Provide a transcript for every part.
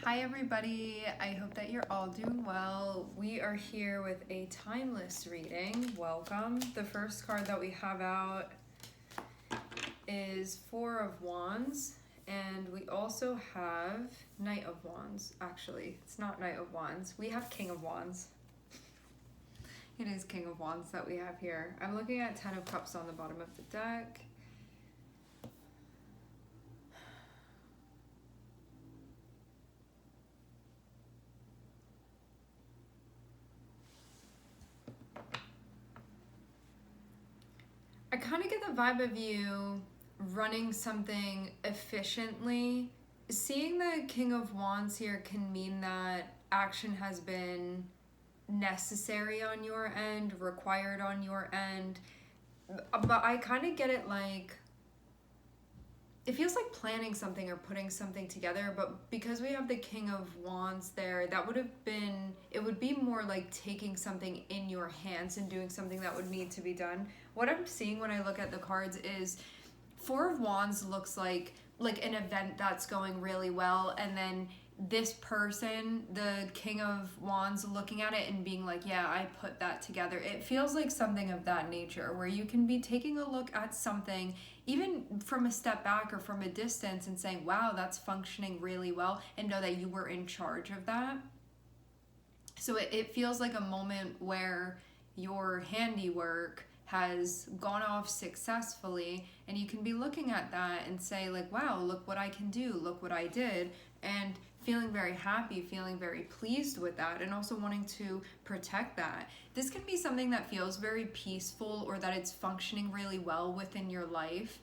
Hi everybody, I hope that you're all doing well. We are here with a timeless reading. Welcome. The first card that we have out is Four of Wands, and we also have Knight of Wands. Actually, it's not Knight of Wands. We have King of Wands. It is King of Wands that we have here. I'm looking at Ten of Cups on the bottom of the deck. I kind of get the vibe of you running something efficiently. Seeing the King of Wands here can mean that action has been necessary on your end, required on your end. But I kind of get it like, it feels like planning something or putting something together, but because we have the King of Wands there, that would have been, it would be more like taking something in your hands and doing something that would need to be done. What I'm seeing when I look at the cards is Four of Wands looks like an event that's going really well, and then this person, the King of Wands, looking at it and being like, yeah, I put that together. It feels like something of that nature, where you can be taking a look at something even from a step back or from a distance and saying, wow, that's functioning really well, and know that you were in charge of that. So it feels like a moment where your handiwork has gone off successfully, and you can be looking at that and say like, wow, look what I can do, look what I did, and feeling very happy, feeling very pleased with that, and also wanting to protect that. This can be something that feels very peaceful, or that it's functioning really well within your life.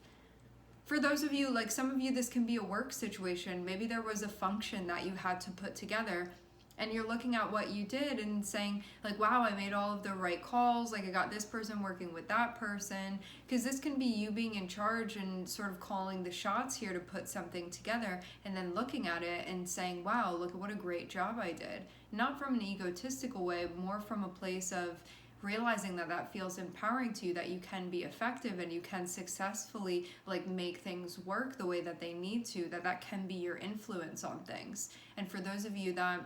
For those of you, like some of you, this can be a work situation. Maybe there was a function that you had to put together, and you're looking at what you did and saying like, wow, I made all of the right calls, like I got this person working with that person, because this can be you being in charge and sort of calling the shots here to put something together, and then looking at it and saying, wow, look at what a great job I did. Not from an egotistical way, more from a place of realizing that that feels empowering to you, that you can be effective and you can successfully like make things work the way that they need to, that can be your influence on things. And for those of you that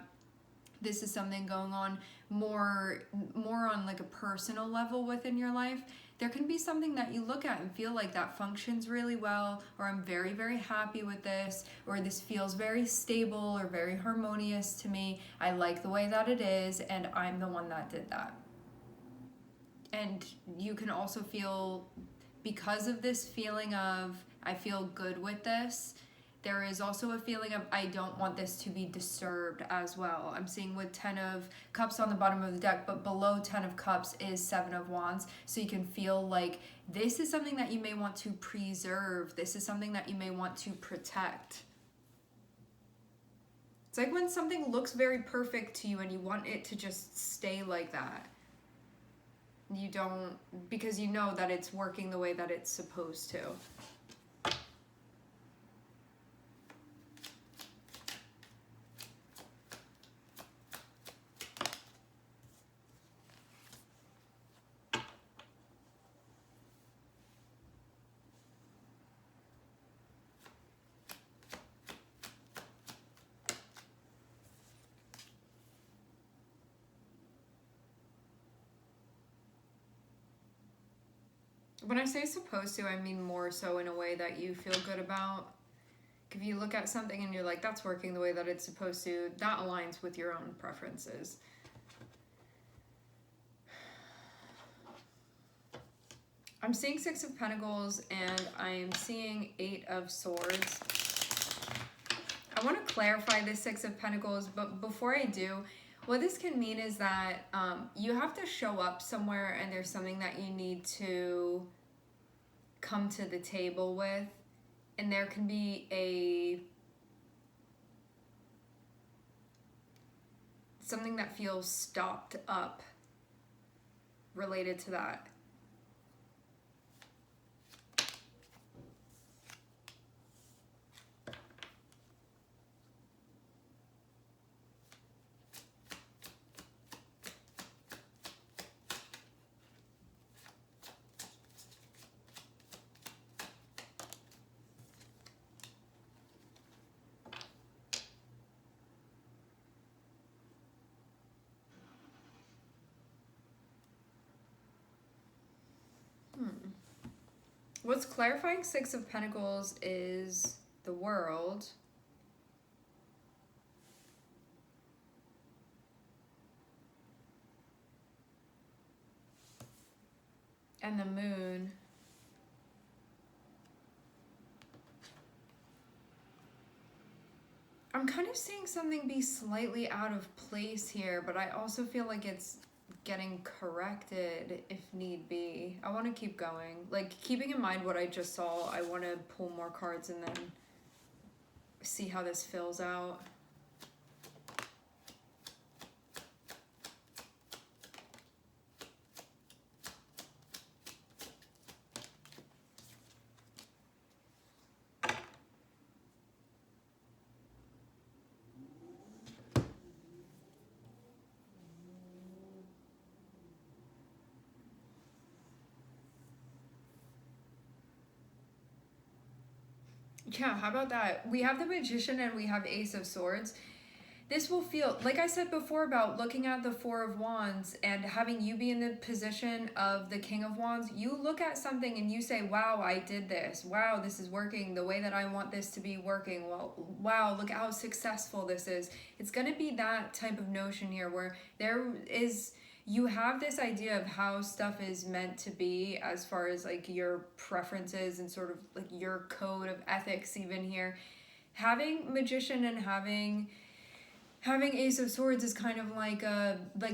this is something going on more on like a personal level within your life, there can be something that you look at and feel like that functions really well, or I'm very, very happy with this, or this feels very stable or very harmonious to me. I like the way that it is, and I'm the one that did that. And you can also feel, because of this feeling of I feel good with this, there is also a feeling of I don't want this to be disturbed as well. I'm seeing with 10 of Cups on the bottom of the deck, but below 10 of Cups is 7 of Wands. So you can feel like this is something that you may want to preserve. This is something that you may want to protect. It's like when something looks very perfect to you and you want it to just stay like that. You don't, because you know that it's working the way that it's supposed to. When I say supposed to, I mean more so in a way that you feel good about. If you look at something and you're like, that's working the way that it's supposed to, that aligns with your own preferences. I'm seeing 6 of Pentacles, and I'm seeing 8 of Swords. I want to clarify this 6 of Pentacles, but before I do, what this can mean is that you have to show up somewhere, and there's something that you need to come to the table with, and there can be something that feels stopped up related to that. What's clarifying Six of Pentacles is the World. And the Moon. I'm kind of seeing something be slightly out of place here, but I also feel like it's getting corrected if need be. I want to keep going. Like, keeping in mind what I just saw, I want to pull more cards and then see how this fills out. Yeah, how about that? We have the Magician and we have Ace of Swords. This will feel, like I said before about looking at the Four of Wands and having you be in the position of the King of Wands, you look at something and you say, wow, I did this. Wow, this is working the way that I want this to be working. Well, wow, look how successful this is. It's going to be that type of notion here where you have this idea of how stuff is meant to be as far as like your preferences and sort of like your code of ethics even here. Having Magician and having Ace of Swords is kind of like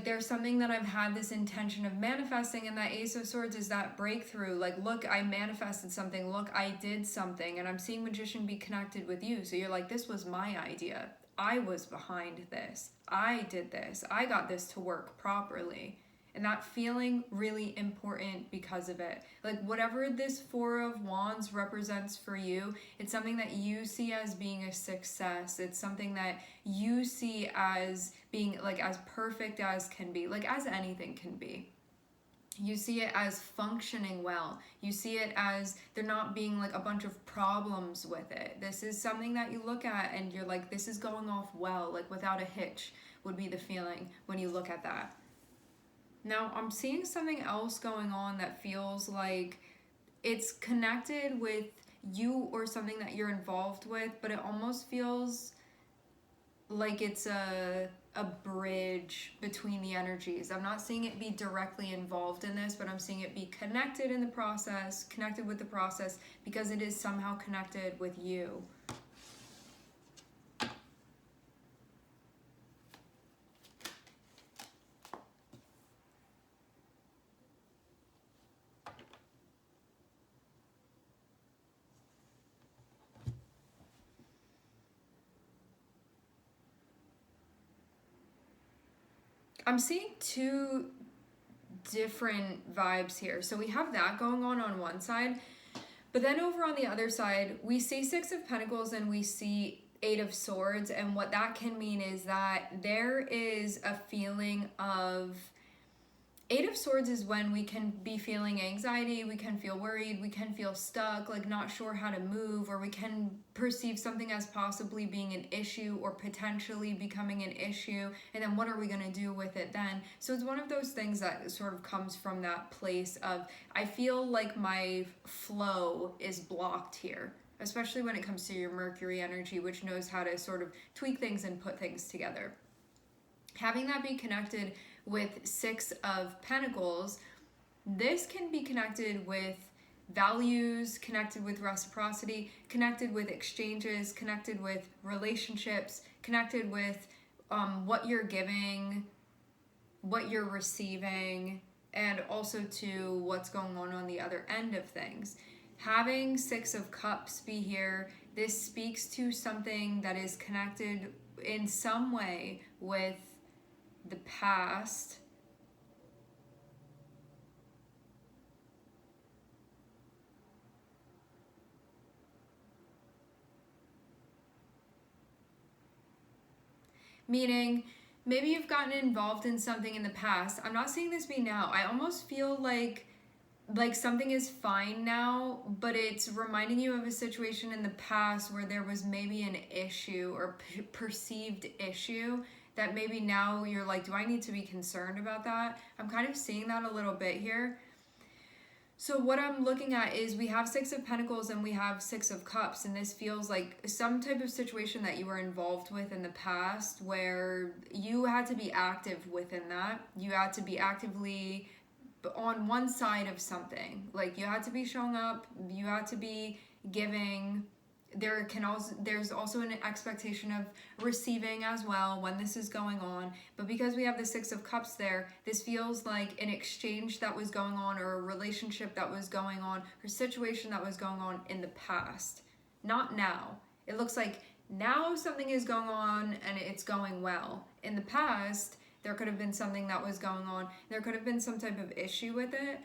there's something that I've had this intention of manifesting, and that Ace of Swords is that breakthrough. Like, look, I manifested something. Look, I did something. And I'm seeing Magician be connected with you. So you're like, this was my idea. I was behind this. I did this. I got this to work properly. And that feeling really important because of it. Like, whatever this Four of Wands represents for you, it's something that you see as being a success. It's something that you see as being like as perfect as can be, like as anything can be. You see it as functioning well. You see it as there not being like a bunch of problems with it. This is something that you look at and you're like, this is going off well, like without a hitch would be the feeling when you look at that. Now, I'm seeing something else going on that feels like it's connected with you or something that you're involved with, but it almost feels like it's a bridge between the energies. I'm not seeing it be directly involved in this, but I'm seeing it be connected in the process, connected with the process, because it is somehow connected with you. I'm seeing two different vibes here. So we have that going on one side, but then over on the other side, we see Six of Pentacles and we see Eight of Swords. And what that can mean is that there is a feeling of... Eight of Swords is when we can be feeling anxiety, we can feel worried, we can feel stuck, like not sure how to move, or we can perceive something as possibly being an issue or potentially becoming an issue, and then what are we going to do with it then? So it's one of those things that sort of comes from that place of, I feel like my flow is blocked here, especially when it comes to your Mercury energy, which knows how to sort of tweak things and put things together. Having that be connected with Six of Pentacles, this can be connected with values, connected with reciprocity, connected with exchanges, connected with relationships, connected with what you're giving, what you're receiving, and also to what's going on the other end of things. Having Six of Cups be here, this speaks to something that is connected in some way with the past. Meaning, maybe you've gotten involved in something in the past. I'm not seeing this be now. I almost feel like something is fine now, but it's reminding you of a situation in the past where there was maybe an issue or perceived issue that maybe now you're like, do I need to be concerned about that? I'm kind of seeing that a little bit here. So what I'm looking at is we have Six of Pentacles and we have Six of Cups, and this feels like some type of situation that you were involved with in the past where you had to be active within that. You had to be actively on one side of something. Like you had to be showing up, you had to be giving. There's also an expectation of receiving as well when this is going on, but because we have the Six of Cups there, this feels like an exchange that was going on, or a relationship that was going on, or situation that was going on in the past, not now. It looks like now something is going on and it's going well. In the past, there could have been something that was going on, there could have been some type of issue with it.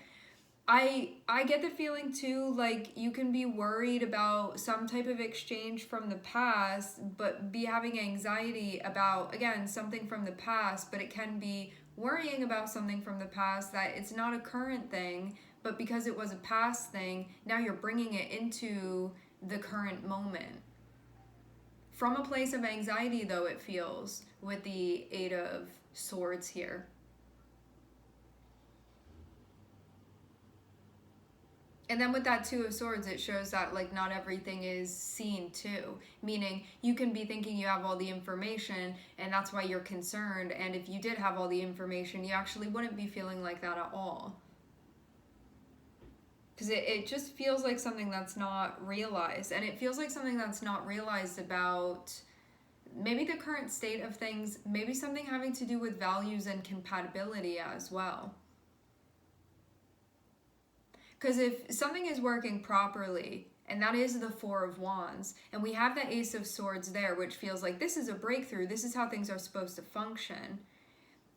I get the feeling too, like you can be worried about some type of exchange from the past, but be having anxiety about, again, something from the past, but it can be worrying about something from the past that it's not a current thing, but because it was a past thing, now you're bringing it into the current moment. From a place of anxiety, though, it feels, with the Eight of Swords here. And then with that Two of Swords, it shows that like not everything is seen too. Meaning you can be thinking you have all the information and that's why you're concerned. And if you did have all the information, you actually wouldn't be feeling like that at all. Because it just feels like something that's not realized. And it feels like something that's not realized about maybe the current state of things, maybe something having to do with values and compatibility as well. Because if something is working properly, and that is the Four of Wands, and we have the Ace of Swords there, which feels like this is a breakthrough, this is how things are supposed to function.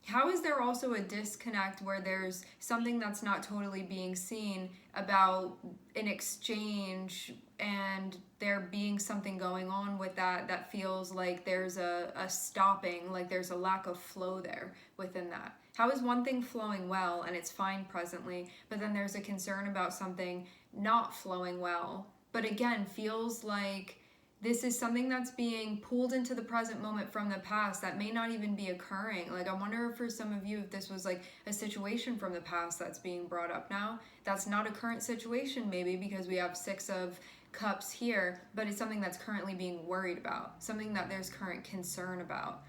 How is there also a disconnect where there's something that's not totally being seen about an exchange and there being something going on with that feels like there's a stopping, like there's a lack of flow there within that? How is one thing flowing well and it's fine presently, but then there's a concern about something not flowing well, but again feels like this is something that's being pulled into the present moment from the past that may not even be occurring. Like I wonder for some of you if this was like a situation from the past that's being brought up now. That's not a current situation maybe because we have Six of Cups here, but it's something that's currently being worried about, something that there's current concern about.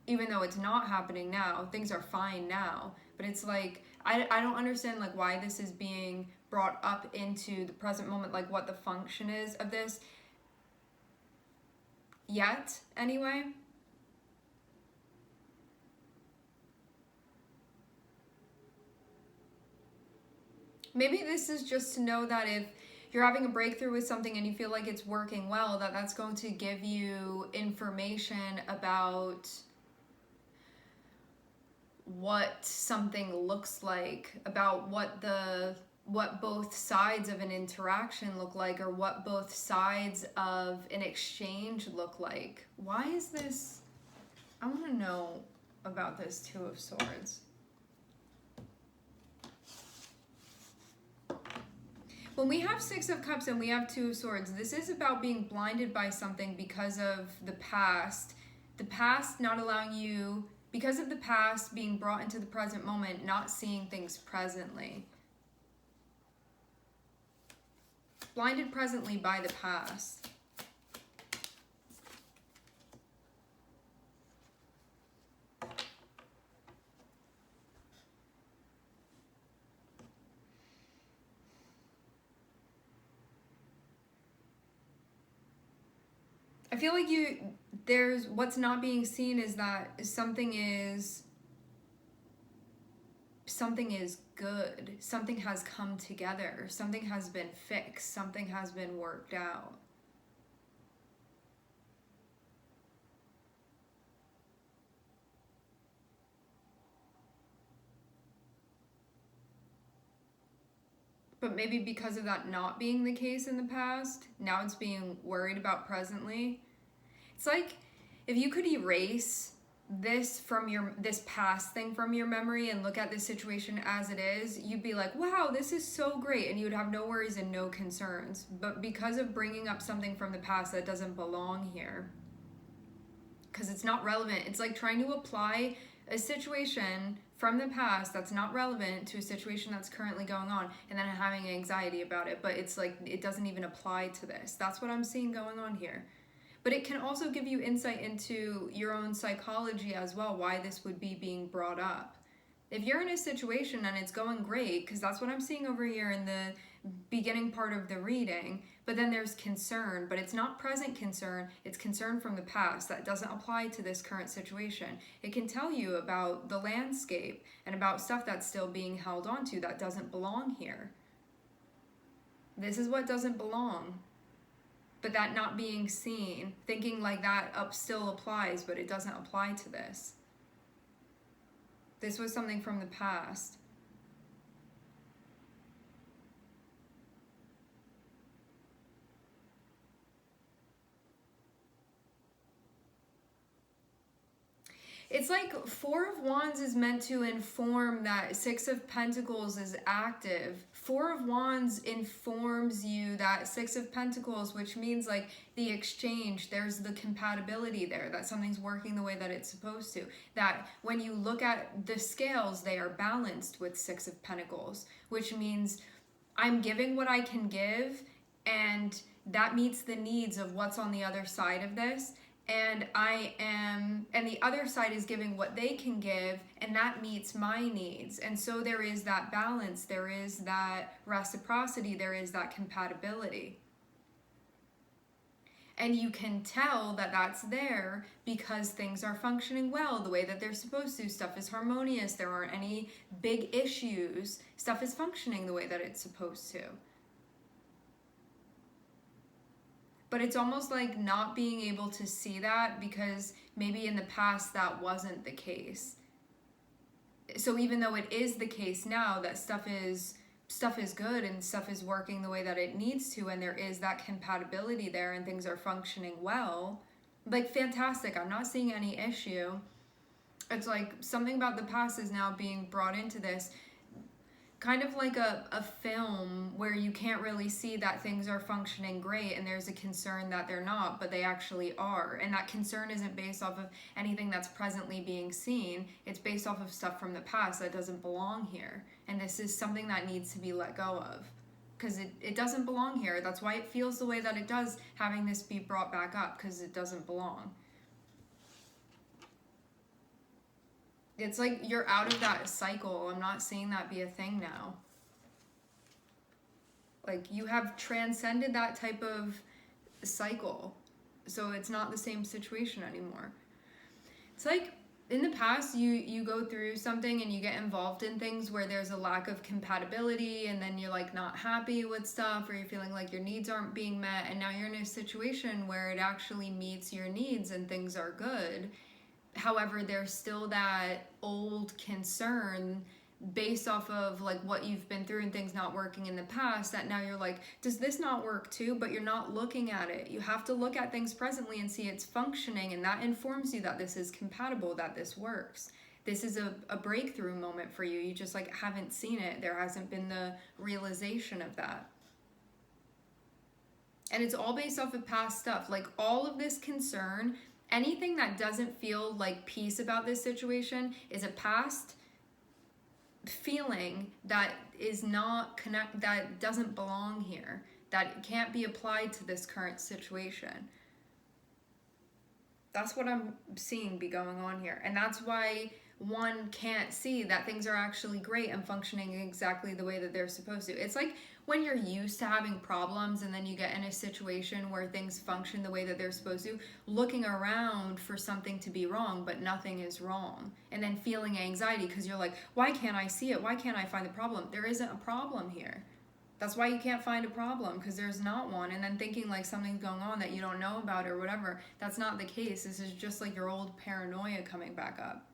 Even though it's not happening now, things are fine now, but it's like I don't understand like why this is being brought up into the present moment, like what the function is of this yet anyway. Maybe this is just to know that if you're having a breakthrough with something and you feel like it's working well, that's going to give you information about what something looks like, about what both sides of an interaction look like, or what both sides of an exchange look like. Why is this? I want to know about this Two of Swords. When we have Six of Cups and we have Two of Swords, this is about being blinded by something because of the past not allowing you, because of the past being brought into the present moment, not seeing things presently. Blinded presently by the past. I feel like there's what's not being seen is that something is good, something has come together, something has been fixed, something has been worked out. But maybe because of that not being the case in the past, now it's being worried about presently. It's like if you could erase this past thing from your memory and look at this situation as it is, you'd be like, wow, this is so great, and you would have no worries and no concerns. But because of bringing up something from the past that doesn't belong here, because it's not relevant, it's like trying to apply a situation from the past that's not relevant to a situation that's currently going on, and then having anxiety about it, but it's like it doesn't even apply to this. That's what I'm seeing going on here. But it can also give you insight into your own psychology as well, why this would be being brought up. If you're in a situation and it's going great, because that's what I'm seeing over here in the beginning part of the reading, but then there's concern, but it's not present concern, it's concern from the past that doesn't apply to this current situation. It can tell you about the landscape and about stuff that's still being held onto that doesn't belong here. This is what doesn't belong. But that not being seen, thinking like that up still applies, but it doesn't apply to this. This was something from the past. It's like Four of Wands is meant to inform that Six of Pentacles is active. Four of Wands informs you that Six of Pentacles, which means like the exchange, there's the compatibility there, that something's working the way that it's supposed to. That when you look at the scales, they are balanced with Six of Pentacles, which means I'm giving what I can give, and that meets the needs of what's on the other side of this. And the other side is giving what they can give, and that meets my needs. And so there is that balance, there is that reciprocity, there is that compatibility. And you can tell that that's there because things are functioning well the way that they're supposed to. Stuff is harmonious, there aren't any big issues. Stuff is functioning the way that it's supposed to. But it's almost like not being able to see that because maybe in the past that wasn't the case. So even though it is the case now that stuff is good and stuff is working the way that it needs to, and there is that compatibility there and things are functioning well, like fantastic, I'm not seeing any issue. It's like something about the past is now being brought into this, kind of like a film where you can't really see that things are functioning great and there's a concern that they're not, but they actually are. And that concern isn't based off of anything that's presently being seen. It's based off of stuff from the past that doesn't belong here. And this is something that needs to be let go of because it doesn't belong here. That's why it feels the way that it does, having this be brought back up, because it doesn't belong. It's like you're out of that cycle. I'm not seeing that be a thing now. Like you have transcended that type of cycle. So it's not the same situation anymore. It's like in the past you go through something and you get involved in things where there's a lack of compatibility, and then you're like not happy with stuff, or you're feeling like your needs aren't being met, and now you're in a situation where it actually meets your needs and things are good. However, there's still that old concern based off of like what you've been through and things not working in the past, that now you're like, does this not work too? But you're not looking at it. You have to look at things presently and see it's functioning, and that informs you that this is compatible, that this works. This is a breakthrough moment for you. You just like haven't seen it. There hasn't been the realization of that. And it's all based off of past stuff. Like all of this concern, anything that doesn't feel like peace about this situation is a past feeling that is not that doesn't belong here, that can't be applied to this current situation. That's what I'm seeing be going on here. And that's why one can't see that things are actually great and functioning exactly the way that they're supposed to. It's like when you're used to having problems and then you get in a situation where things function the way that they're supposed to, looking around for something to be wrong, but nothing is wrong. And then feeling anxiety because you're like, why can't I see it? Why can't I find the problem? There isn't a problem here. That's why you can't find a problem, because there's not one. And then thinking like something's going on that you don't know about or whatever. That's not the case. This is just like your old paranoia coming back up.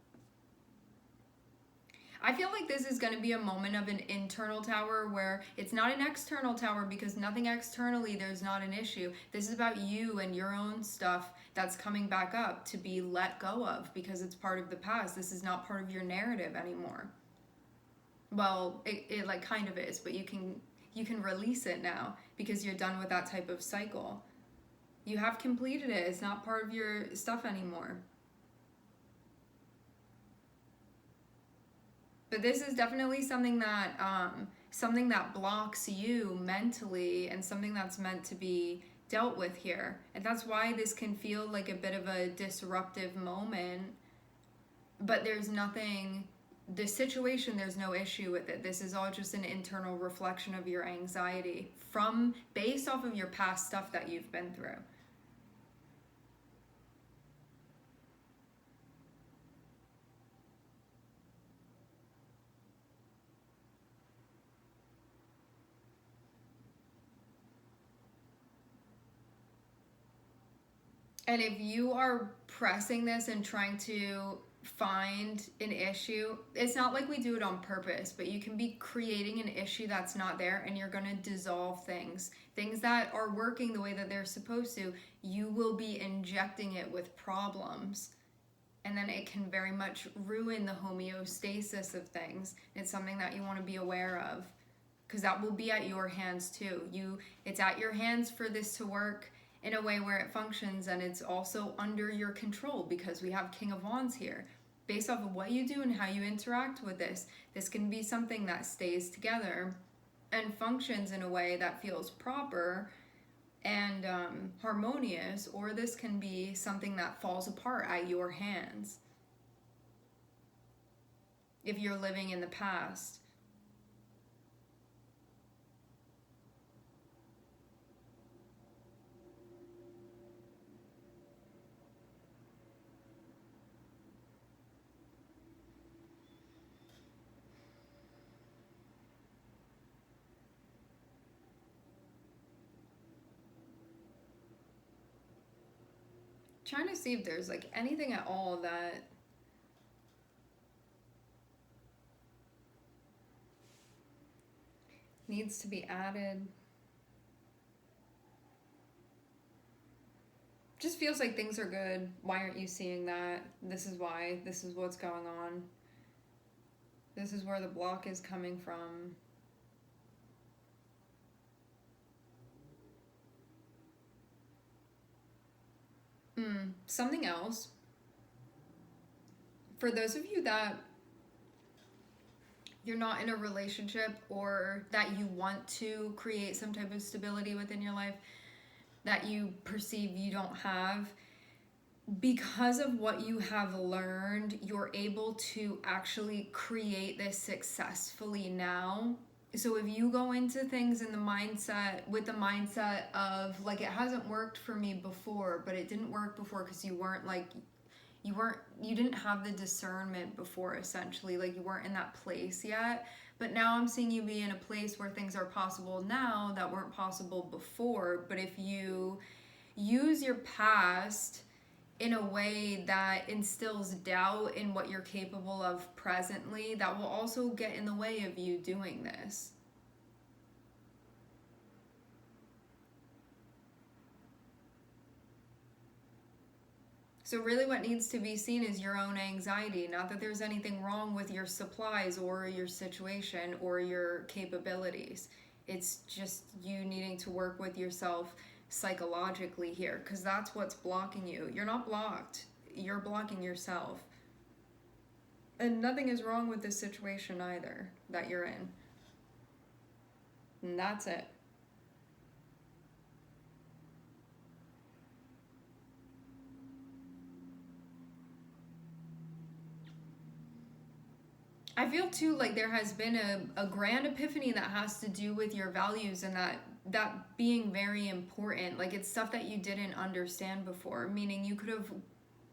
I feel like this is going to be a moment of an internal tower where it's not an external tower, because nothing externally, there's not an issue. This is about you and your own stuff that's coming back up to be let go of because it's part of the past. This is not part of your narrative anymore. Well, it like kind of is, but you can release it now because you're done with that type of cycle. You have completed it. It's not part of your stuff anymore. But this is definitely something that blocks you mentally, and something that's meant to be dealt with here. And that's why this can feel like a bit of a disruptive moment. But there's nothing, the situation, there's no issue with it. This is all just an internal reflection of your anxiety from based off of your past stuff that you've been through. And if you are pressing this and trying to find an issue, it's not like we do it on purpose, but you can be creating an issue that's not there, and you're going to dissolve things that are working the way that they're supposed to. You will be injecting it with problems, and then it can very much ruin the homeostasis of things. It's something that you want to be aware of, because that will be at your hands too. It's at your hands for this to work in a way where it functions, and it's also under your control, because we have King of Wands here. Based off of what you do and how you interact with this can be something that stays together and functions in a way that feels proper and harmonious, or this can be something that falls apart at your hands if you're living in the past. Trying to see if there's like anything at all that needs to be added. Just feels like things are good. Why aren't you seeing that? This is why. This is what's going on. This is where the block is coming from. Something else. For those of you that you're not in a relationship, or that you want to create some type of stability within your life that you perceive you don't have, because of what you have learned, you're able to actually create this successfully now. So if you go into things in the mindset with the mindset of like, it hasn't worked for me before, but it didn't work before because you didn't have the discernment before, essentially, like you weren't in that place yet. But now I'm seeing you be in a place where things are possible now that weren't possible before. But if you use your past in a way that instills doubt in what you're capable of presently, that will also get in the way of you doing this. So really what needs to be seen is your own anxiety. Not that there's anything wrong with your supplies or your situation or your capabilities. It's just you needing to work with yourself psychologically here, because that's what's blocking you. You're not blocked. You're blocking yourself. And nothing is wrong with this situation either that you're in. And that's it. I feel too like there has been a grand epiphany that has to do with your values, and that being very important. Like, it's stuff that you didn't understand before, meaning you could have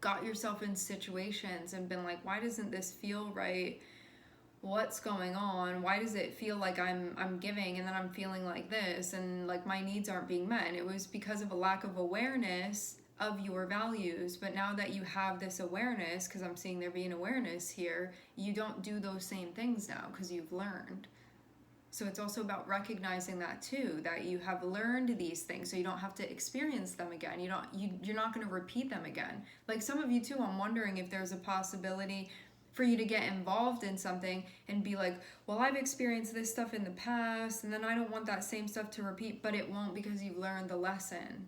got yourself in situations and been like, why doesn't this feel right? What's going on? Why does it feel like I'm giving and then I'm feeling like this, and like my needs aren't being met? And it was because of a lack of awareness of your values. But now that you have this awareness, because I'm seeing there being awareness here, you don't do those same things now because you've learned. So it's also about recognizing that too, that you have learned these things, so you don't have to experience them again. You're not going to repeat them again. Like some of you too, I'm wondering if there's a possibility for you to get involved in something and be like, well, I've experienced this stuff in the past, and then I don't want that same stuff to repeat, but it won't, because you've learned the lesson.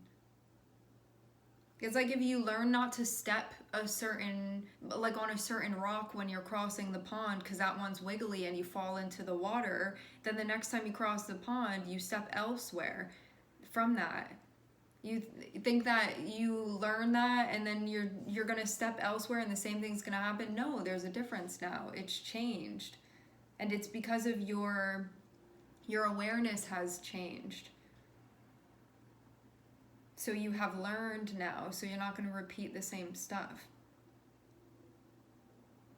It's like if you learn not to step a certain, like on a certain rock when you're crossing the pond because that one's wiggly and you fall into the water, then the next time you cross the pond, you step elsewhere from that. You think that you learn that and then you're gonna step elsewhere and the same thing's gonna happen. No, there's a difference now. It's changed. And it's because of your awareness has changed. So you have learned now, so you're not going to repeat the same stuff.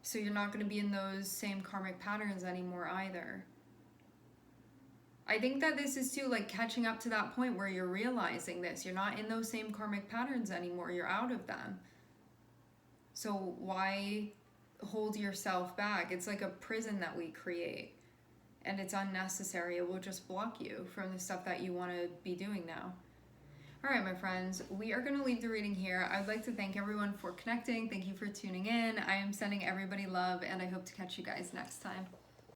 So you're not going to be in those same karmic patterns anymore either. I think that this is too, like, catching up to that point where you're realizing this. You're not in those same karmic patterns anymore. You're out of them. So why hold yourself back? It's like a prison that we create. And it's unnecessary. It will just block you from the stuff that you want to be doing now. All right, my friends, we are going to leave the reading here. I'd like to thank everyone for connecting. Thank you for tuning in. I am sending everybody love, and I hope to catch you guys next time.